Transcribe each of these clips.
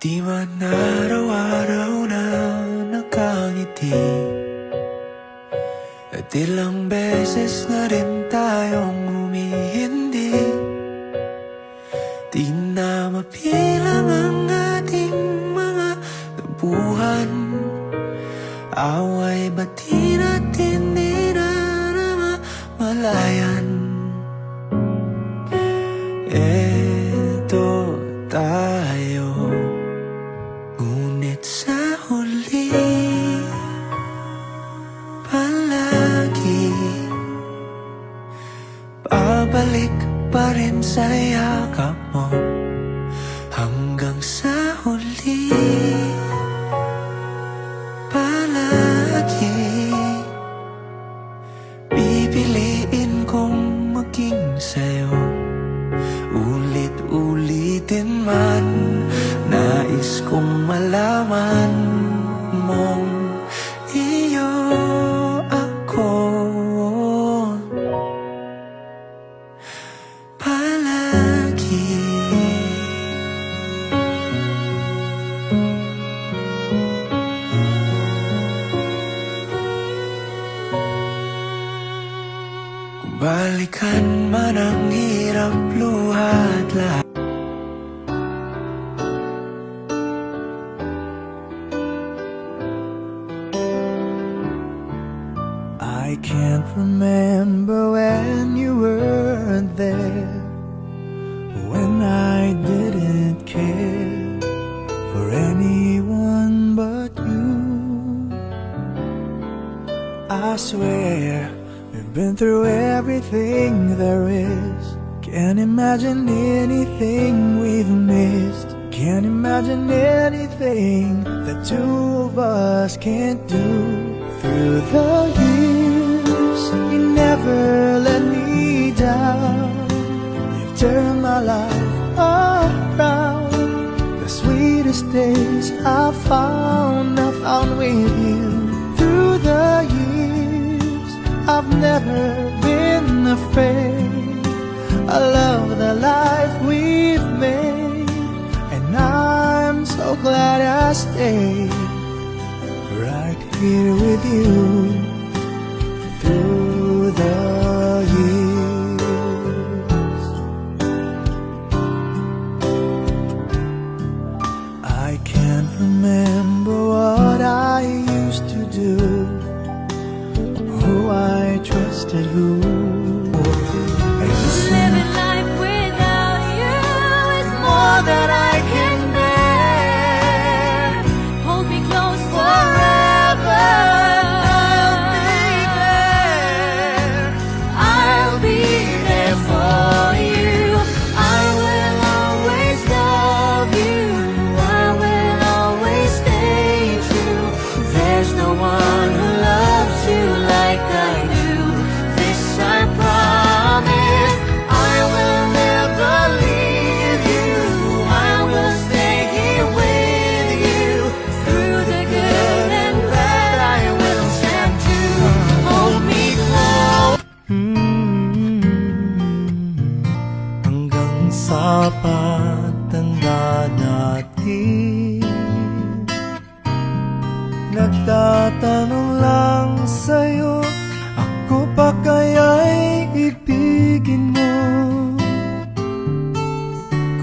Di man araw-araw na nakangiti, at ilang beses na rin tayong humihindi. Di na mapilang ang ating mga tabuhan, away ba't di natin malayan? Eto tayo, ngunit sa huli palagi babalik pa rin sa yakap mo. Hanggang sa huli palagi pipiliin kong maging sa'yo. Ulit-ulitin man, nais kong malaman mong iyo ako palagi. Kung balikan man ang hirap, luhat lahat, I can't remember when you weren't there, when I didn't care for anyone but you. I swear we've been through everything there is. Can't imagine anything we've missed. Can't imagine anything the two of us can't do. Through the years, you never let me down. You've turned my life around. The sweetest days I found with you. Through the years, I've never been afraid. I love the life we've made, and I'm so glad I stayed right here with you through the years. I can't remember what I used to do, who I trusted, who. Living life without you is more than I can bear. Hold me close forever. I'll be there for you. I will always love you. I will always stay true. There's no one who loves you like I do. This I promise. I will never leave you. I will stay here with you. Through the good and bad, I will stand to hold me close. Hanggang sa pagtanda natin, nagtatanong lang sa'yo, ako pa kaya'y ibigin mo?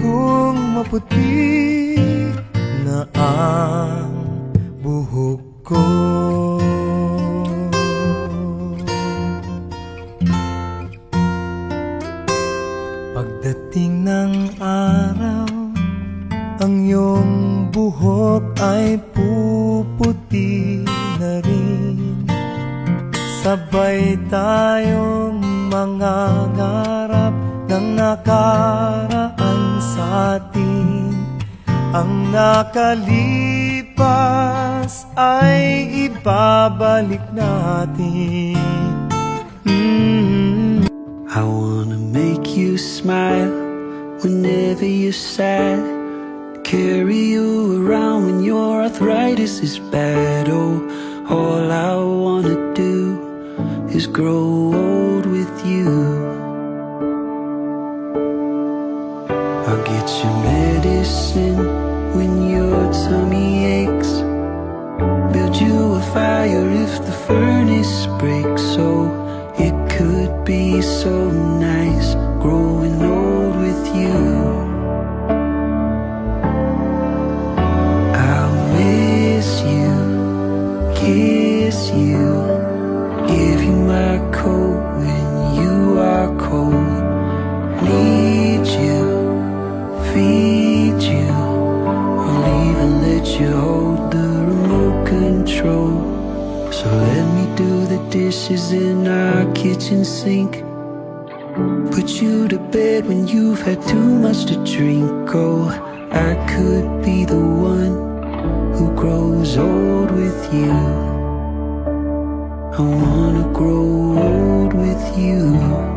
Kung maputi na ang buhok ko, pagdating ng araw, ang iyong buhok ay puputi na rin. Sabay tayong mangangarap ng nakaraan sa atin. Ang nakalipas ay ibabalik natin. I wanna make you smile whenever you're sad. Carry you around when your arthritis is bad. Oh, all I wanna do is grow old with you. I'll get your medicine when you're you hold the remote control. So let me do the dishes in our kitchen sink, put you to bed when you've had too much to drink. Oh, I could be the one who grows old with you. I wanna grow old with you.